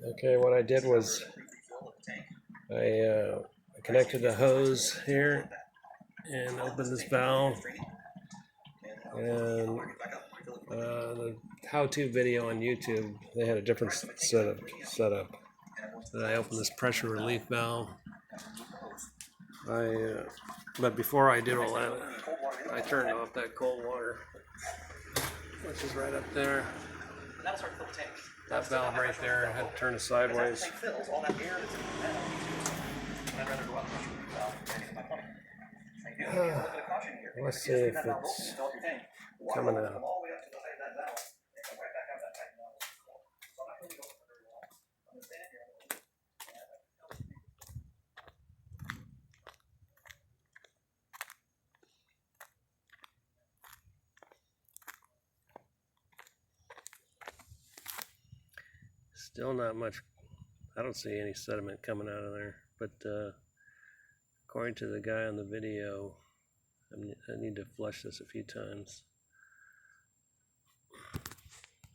Okay, what I did was I connected the hose here and opened this valve, and the how-to video on YouTube, they had a different setup. And I opened this pressure relief valve. But before I did all that, I turned off that cold water, which is right up there. That valve right there, I had to turn it sideways. Let's see if it's coming out. Still not much. I don't see any sediment coming out of there, but according to the guy on the video, I need to flush this a few times.